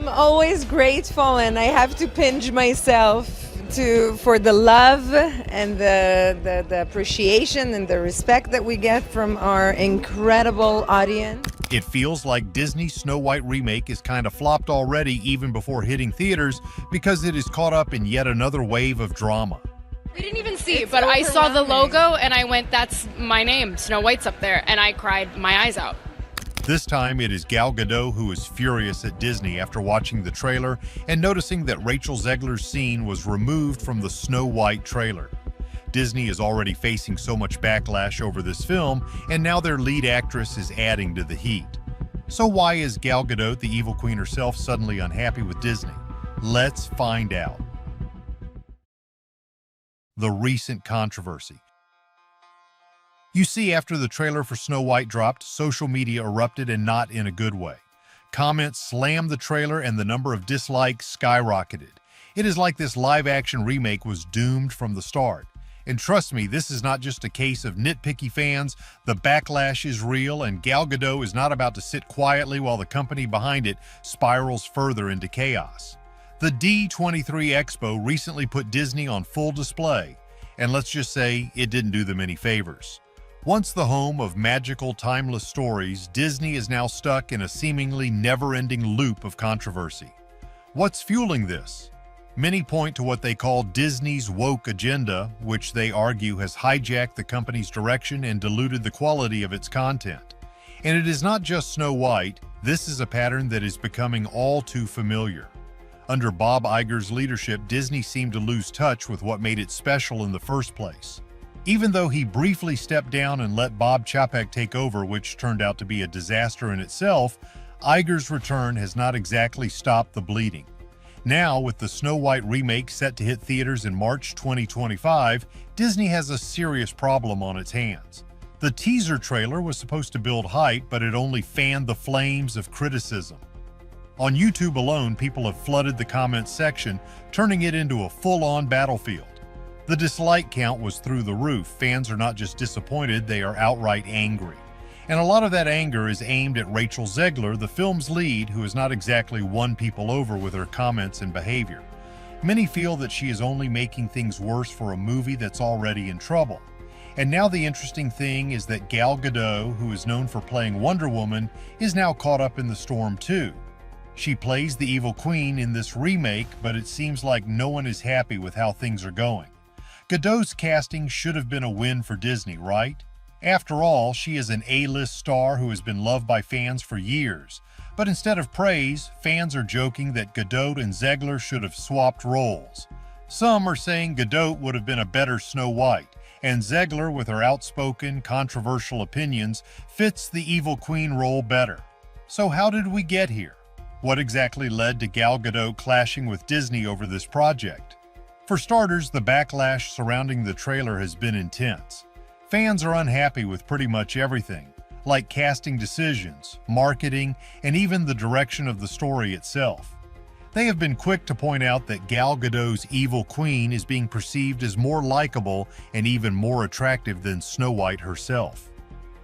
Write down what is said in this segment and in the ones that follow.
I'm always grateful, and I have to pinch myself for the love and the appreciation and the respect that we get from our incredible audience. It feels like Disney's Snow White remake is kind of flopped already even before hitting theaters because it is caught up in yet another wave of drama. We didn't even see, but I saw the logo and I went, that's my name, Snow White's up there, and I cried my eyes out. This time it is Gal Gadot who is furious at Disney after watching the trailer and noticing that Rachel Zegler's scene was removed from the Snow White trailer. Disney is already facing so much backlash over this film, and now their lead actress is adding to the heat. So why is Gal Gadot, the evil queen herself, suddenly unhappy with Disney? Let's find out. The recent controversy. You see, after the trailer for Snow White dropped, social media erupted, and not in a good way. Comments slammed the trailer and the number of dislikes skyrocketed. It is like this live-action remake was doomed from the start. And trust me, this is not just a case of nitpicky fans. The backlash is real, and Gal Gadot is not about to sit quietly while the company behind it spirals further into chaos. The D23 Expo recently put Disney on full display, and let's just say it didn't do them any favors. Once the home of magical, timeless stories, Disney is now stuck in a seemingly never-ending loop of controversy. What's fueling this? Many point to what they call Disney's woke agenda, which they argue has hijacked the company's direction and diluted the quality of its content. And it is not just Snow White, this is a pattern that is becoming all too familiar. Under Bob Iger's leadership, Disney seemed to lose touch with what made it special in the first place. Even though he briefly stepped down and let Bob Chapek take over, which turned out to be a disaster in itself, Iger's return has not exactly stopped the bleeding. Now, with the Snow White remake set to hit theaters in March 2025, Disney has a serious problem on its hands. The teaser trailer was supposed to build hype, but it only fanned the flames of criticism. On YouTube alone, people have flooded the comments section, turning it into a full-on battlefield. The dislike count was through the roof. Fans are not just disappointed, they are outright angry. And a lot of that anger is aimed at Rachel Zegler, the film's lead, who has not exactly won people over with her comments and behavior. Many feel that she is only making things worse for a movie that's already in trouble. And now the interesting thing is that Gal Gadot, who is known for playing Wonder Woman, is now caught up in the storm too. She plays the evil queen in this remake, but it seems like no one is happy with how things are going. Gadot's casting should have been a win for Disney, right? After all, she is an A-list star who has been loved by fans for years. But instead of praise, fans are joking that Gadot and Zegler should have swapped roles. Some are saying Gadot would have been a better Snow White, and Zegler, with her outspoken, controversial opinions, fits the evil queen role better. So how did we get here? What exactly led to Gal Gadot clashing with Disney over this project? For starters, the backlash surrounding the trailer has been intense. Fans are unhappy with pretty much everything, like casting decisions, marketing, and even the direction of the story itself. They have been quick to point out that Gal Gadot's evil queen is being perceived as more likable and even more attractive than Snow White herself.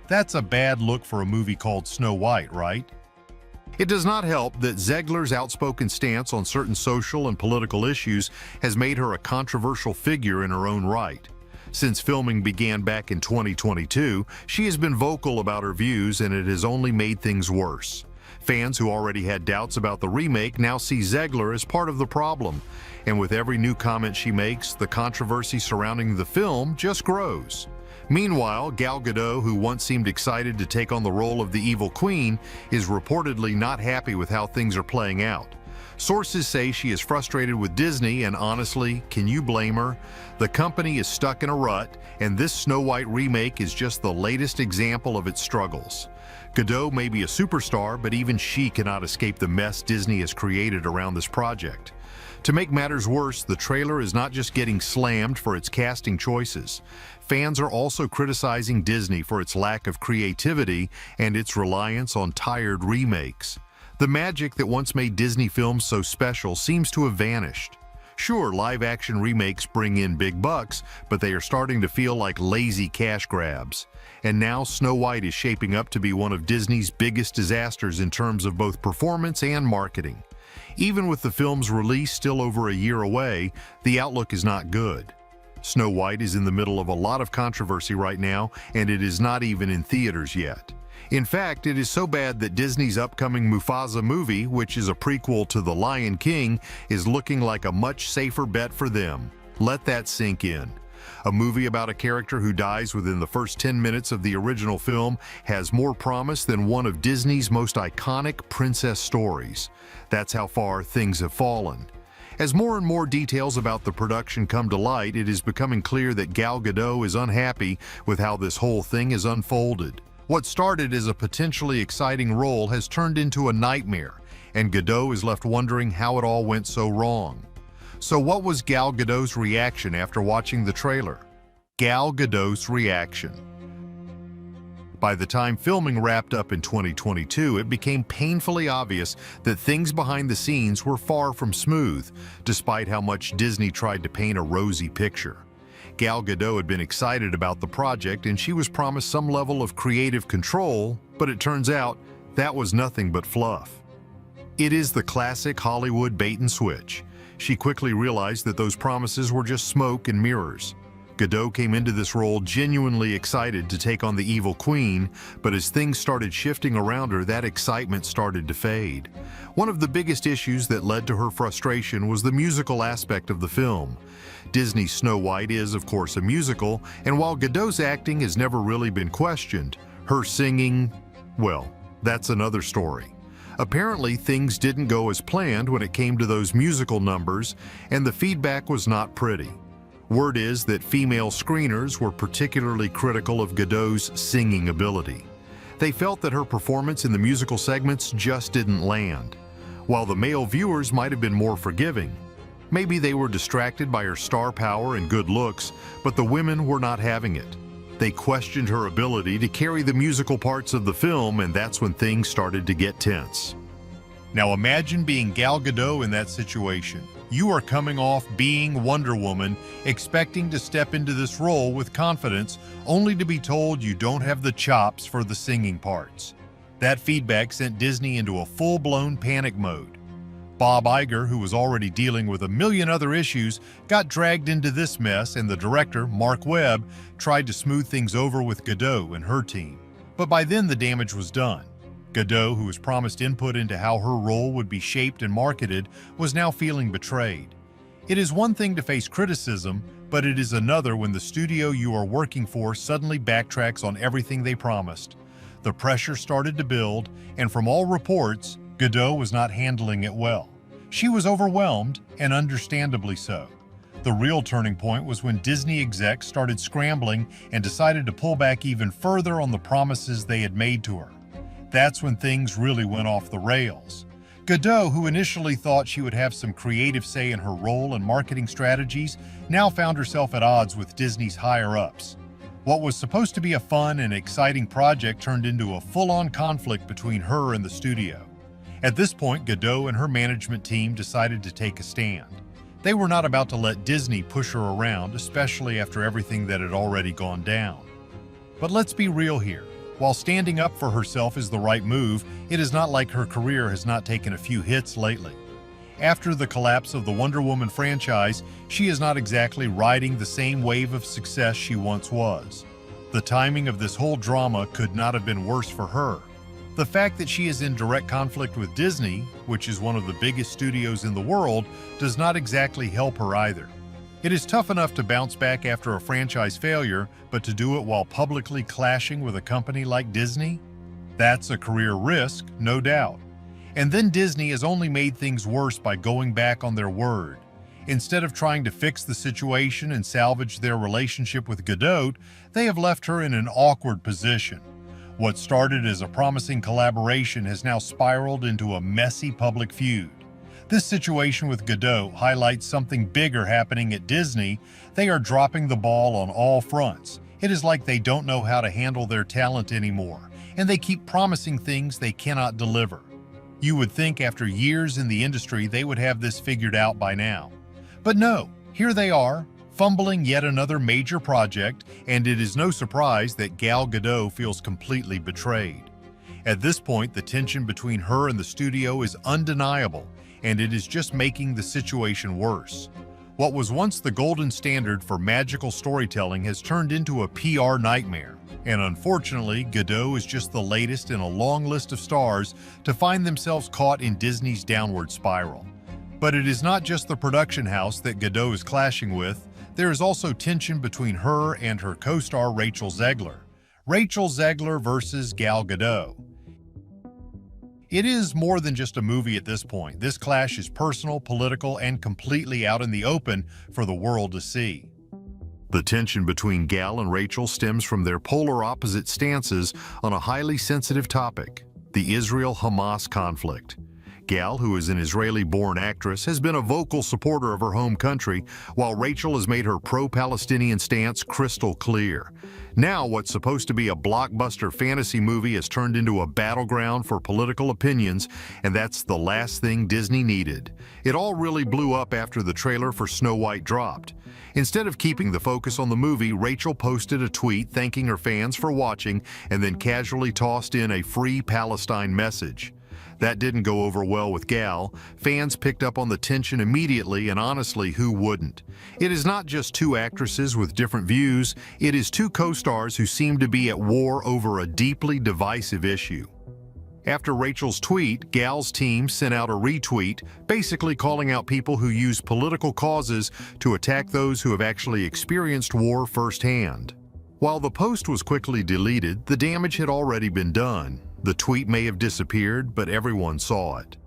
That's a bad look for a movie called Snow White, right? It does not help that Zegler's outspoken stance on certain social and political issues has made her a controversial figure in her own right. Since filming began back in 2022, she has been vocal about her views, and it has only made things worse. Fans who already had doubts about the remake now see Zegler as part of the problem, and with every new comment she makes, the controversy surrounding the film just grows. Meanwhile, Gal Gadot, who once seemed excited to take on the role of the evil queen, is reportedly not happy with how things are playing out. Sources say she is frustrated with Disney, and honestly, can you blame her? The company is stuck in a rut, and this Snow White remake is just the latest example of its struggles. Gadot may be a superstar, but even she cannot escape the mess Disney has created around this project. To make matters worse, the trailer is not just getting slammed for its casting choices. Fans are also criticizing Disney for its lack of creativity and its reliance on tired remakes. The magic that once made Disney films so special seems to have vanished. Sure, live-action remakes bring in big bucks, but they are starting to feel like lazy cash grabs. And now Snow White is shaping up to be one of Disney's biggest disasters in terms of both performance and marketing. Even with the film's release still over a year away, the outlook is not good. Snow White is in the middle of a lot of controversy right now, and it is not even in theaters yet. In fact, it is so bad that Disney's upcoming Mufasa movie, which is a prequel to The Lion King, is looking like a much safer bet for them. Let that sink in. A movie about a character who dies within the first 10 minutes of the original film has more promise than one of Disney's most iconic princess stories. That's how far things have fallen. As more and more details about the production come to light, it is becoming clear that Gal Gadot is unhappy with how this whole thing has unfolded. What started as a potentially exciting role has turned into a nightmare, and Gadot is left wondering how it all went so wrong. So what was Gal Gadot's reaction after watching the trailer? Gal Gadot's reaction. By the time filming wrapped up in 2022, it became painfully obvious that things behind the scenes were far from smooth, despite how much Disney tried to paint a rosy picture. Gal Gadot had been excited about the project and she was promised some level of creative control, but it turns out that was nothing but fluff. It is the classic Hollywood bait and switch. She quickly realized that those promises were just smoke and mirrors. Gadot came into this role genuinely excited to take on the evil queen, but as things started shifting around her, that excitement started to fade. One of the biggest issues that led to her frustration was the musical aspect of the film. Disney's Snow White is, of course, a musical, and while Gadot's acting has never really been questioned, her singing, well, that's another story. Apparently, things didn't go as planned when it came to those musical numbers, and the feedback was not pretty. Word is that female screeners were particularly critical of Gadot's singing ability. They felt that her performance in the musical segments just didn't land, while the male viewers might have been more forgiving. Maybe they were distracted by her star power and good looks, but the women were not having it. They questioned her ability to carry the musical parts of the film, and that's when things started to get tense. Now imagine being Gal Gadot in that situation. You are coming off being Wonder Woman, expecting to step into this role with confidence, only to be told you don't have the chops for the singing parts. That feedback sent Disney into a full-blown panic mode. Bob Iger, who was already dealing with a million other issues, got dragged into this mess, and the director, Mark Webb, tried to smooth things over with Gadot and her team. But by then the damage was done. Gadot, who was promised input into how her role would be shaped and marketed, was now feeling betrayed. It is one thing to face criticism, but it is another when the studio you are working for suddenly backtracks on everything they promised. The pressure started to build, and from all reports, Gadot was not handling it well. She was overwhelmed, and understandably so. The real turning point was when Disney execs started scrambling and decided to pull back even further on the promises they had made to her. That's when things really went off the rails. Gadot, who initially thought she would have some creative say in her role and marketing strategies, now found herself at odds with Disney's higher-ups. What was supposed to be a fun and exciting project turned into a full-on conflict between her and the studio. At this point, Gadot and her management team decided to take a stand. They were not about to let Disney push her around, especially after everything that had already gone down. But let's be real here. While standing up for herself is the right move, it is not like her career has not taken a few hits lately. After the collapse of the Wonder Woman franchise, she is not exactly riding the same wave of success she once was. The timing of this whole drama could not have been worse for her. The fact that she is in direct conflict with Disney, which is one of the biggest studios in the world, does not exactly help her either. It is tough enough to bounce back after a franchise failure, but to do it while publicly clashing with a company like Disney? That's a career risk, no doubt. And then Disney has only made things worse by going back on their word. Instead of trying to fix the situation and salvage their relationship with Gadot, they have left her in an awkward position. What started as a promising collaboration has now spiraled into a messy public feud. This situation with Gadot highlights something bigger happening at Disney. They are dropping the ball on all fronts. It is like they don't know how to handle their talent anymore, and they keep promising things they cannot deliver. You would think after years in the industry they would have this figured out by now. But no, here they are, fumbling yet another major project, and it is no surprise that Gal Gadot feels completely betrayed. At this point, the tension between her and the studio is undeniable, and it is just making the situation worse. What was once the golden standard for magical storytelling has turned into a PR nightmare. And unfortunately, Gadot is just the latest in a long list of stars to find themselves caught in Disney's downward spiral. But it is not just the production house that Gadot is clashing with. There is also tension between her and her co-star Rachel Zegler. Rachel Zegler versus Gal Gadot. It is more than just a movie at this point. This clash is personal, political, and completely out in the open for the world to see. The tension between Gal and Rachel stems from their polar opposite stances on a highly sensitive topic, the Israel-Hamas conflict. Gal, who is an Israeli-born actress, has been a vocal supporter of her home country, while Rachel has made her pro-Palestinian stance crystal clear. Now, what's supposed to be a blockbuster fantasy movie has turned into a battleground for political opinions, and that's the last thing Disney needed. It all really blew up after the trailer for Snow White dropped. Instead of keeping the focus on the movie, Rachel posted a tweet thanking her fans for watching and then casually tossed in a free Palestine message. That didn't go over well with Gal. Fans picked up on the tension immediately, and honestly, who wouldn't? It is not just two actresses with different views, it is two co-stars who seem to be at war over a deeply divisive issue. After Rachel's tweet, Gal's team sent out a retweet, basically calling out people who use political causes to attack those who have actually experienced war firsthand. While the post was quickly deleted, the damage had already been done. The tweet may have disappeared, but everyone saw it.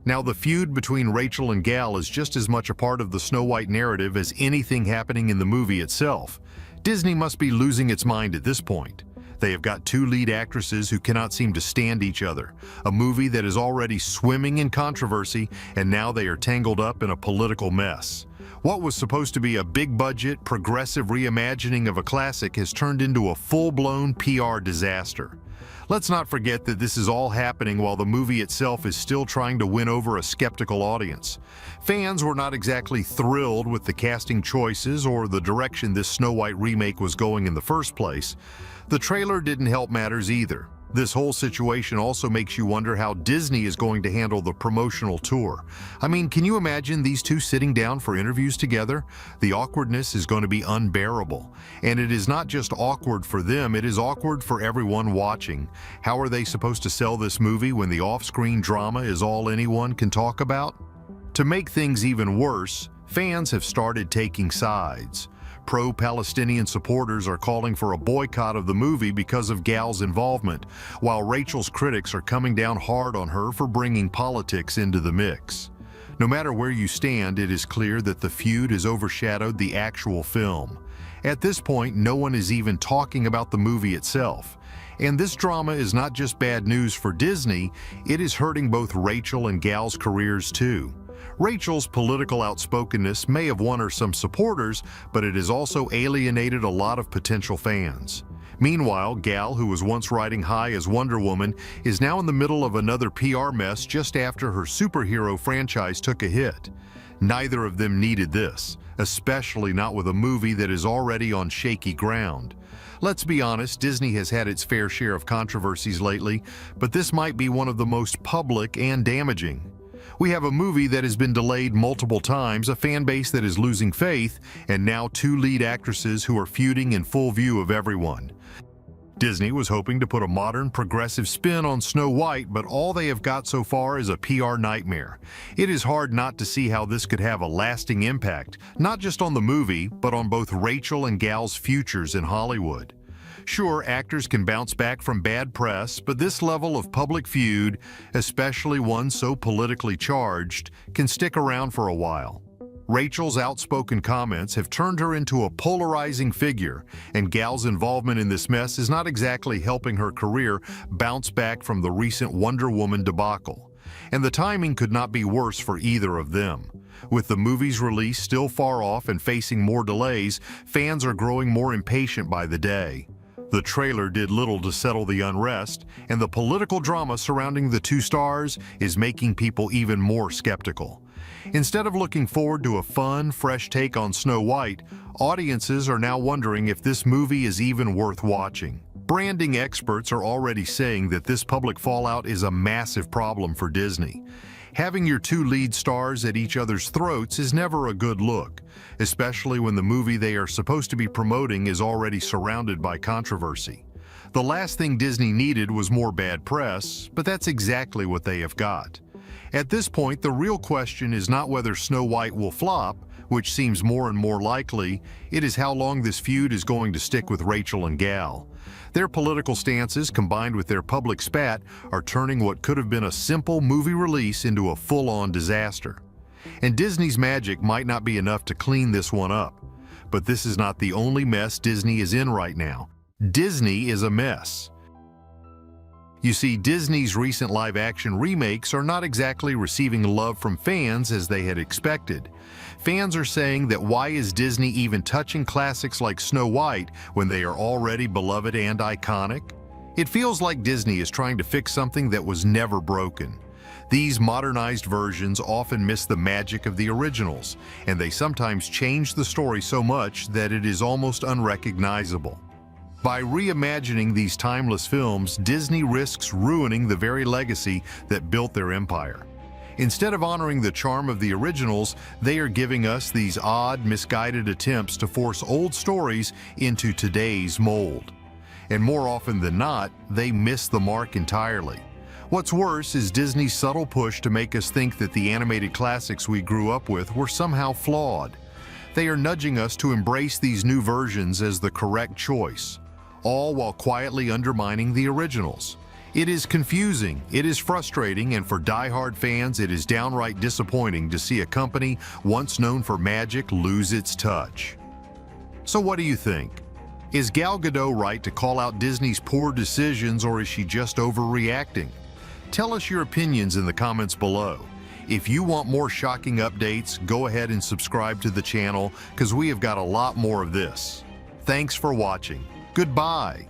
Now, the feud between Rachel and Gal is just as much a part of the Snow White narrative as anything happening in the movie itself. Disney must be losing its mind at this point. They have got two lead actresses who cannot seem to stand each other, a movie that is already swimming in controversy, and now they are tangled up in a political mess. What was supposed to be a big-budget, progressive reimagining of a classic has turned into a full-blown PR disaster. Let's not forget that this is all happening while the movie itself is still trying to win over a skeptical audience. Fans were not exactly thrilled with the casting choices or the direction this Snow White remake was going in the first place. The trailer didn't help matters either. This whole situation also makes you wonder how Disney is going to handle the promotional tour. I mean, can you imagine these two sitting down for interviews together? The awkwardness is going to be unbearable. And it is not just awkward for them, it is awkward for everyone watching. How are they supposed to sell this movie when the off-screen drama is all anyone can talk about? To make things even worse, fans have started taking sides. Pro-Palestinian supporters are calling for a boycott of the movie because of Gal's involvement, while Rachel's critics are coming down hard on her for bringing politics into the mix. No matter where you stand, it is clear that the feud has overshadowed the actual film. At this point, no one is even talking about the movie itself. And this drama is not just bad news for Disney, it is hurting both Rachel and Gal's careers too. Rachel's political outspokenness may have won her some supporters, but it has also alienated a lot of potential fans. Meanwhile, Gal, who was once riding high as Wonder Woman, is now in the middle of another PR mess just after her superhero franchise took a hit. Neither of them needed this, especially not with a movie that is already on shaky ground. Let's be honest, Disney has had its fair share of controversies lately, but this might be one of the most public and damaging. We have a movie that has been delayed multiple times, a fan base that is losing faith, and now two lead actresses who are feuding in full view of everyone. Disney was hoping to put a modern, progressive spin on Snow White, but all they have got so far is a PR nightmare. It is hard not to see how this could have a lasting impact, not just on the movie, but on both Rachel and Gal's futures in Hollywood. Sure, actors can bounce back from bad press, but this level of public feud, especially one so politically charged, can stick around for a while. Rachel's outspoken comments have turned her into a polarizing figure, and Gal's involvement in this mess is not exactly helping her career bounce back from the recent Wonder Woman debacle. And the timing could not be worse for either of them. With the movie's release still far off and facing more delays, fans are growing more impatient by the day. The trailer did little to settle the unrest, and the political drama surrounding the two stars is making people even more skeptical. Instead of looking forward to a fun, fresh take on Snow White, audiences are now wondering if this movie is even worth watching. Branding experts are already saying that this public fallout is a massive problem for Disney. Having your two lead stars at each other's throats is never a good look, especially when the movie they are supposed to be promoting is already surrounded by controversy. The last thing Disney needed was more bad press, but that's exactly what they have got. At this point, the real question is not whether Snow White will flop, which seems more and more likely. It is how long this feud is going to stick with Rachel and Gal. Their political stances, combined with their public spat, are turning what could have been a simple movie release into a full-on disaster. And Disney's magic might not be enough to clean this one up. But this is not the only mess Disney is in right now. Disney is a mess. You see, Disney's recent live-action remakes are not exactly receiving love from fans as they had expected. Fans are saying that why is Disney even touching classics like Snow White when they are already beloved and iconic? It feels like Disney is trying to fix something that was never broken. These modernized versions often miss the magic of the originals, and they sometimes change the story so much that it is almost unrecognizable. By reimagining these timeless films, Disney risks ruining the very legacy that built their empire. Instead of honoring the charm of the originals, they are giving us these odd, misguided attempts to force old stories into today's mold. And more often than not, they miss the mark entirely. What's worse is Disney's subtle push to make us think that the animated classics we grew up with were somehow flawed. They are nudging us to embrace these new versions as the correct choice, all while quietly undermining the originals. It is confusing, it is frustrating, and for die-hard fans, it is downright disappointing to see a company once known for magic lose its touch. So what do you think? Is Gal Gadot right to call out Disney's poor decisions, or is she just overreacting? Tell us your opinions in the comments below. If you want more shocking updates, go ahead and subscribe to the channel because we have got a lot more of this. Thanks for watching. Goodbye.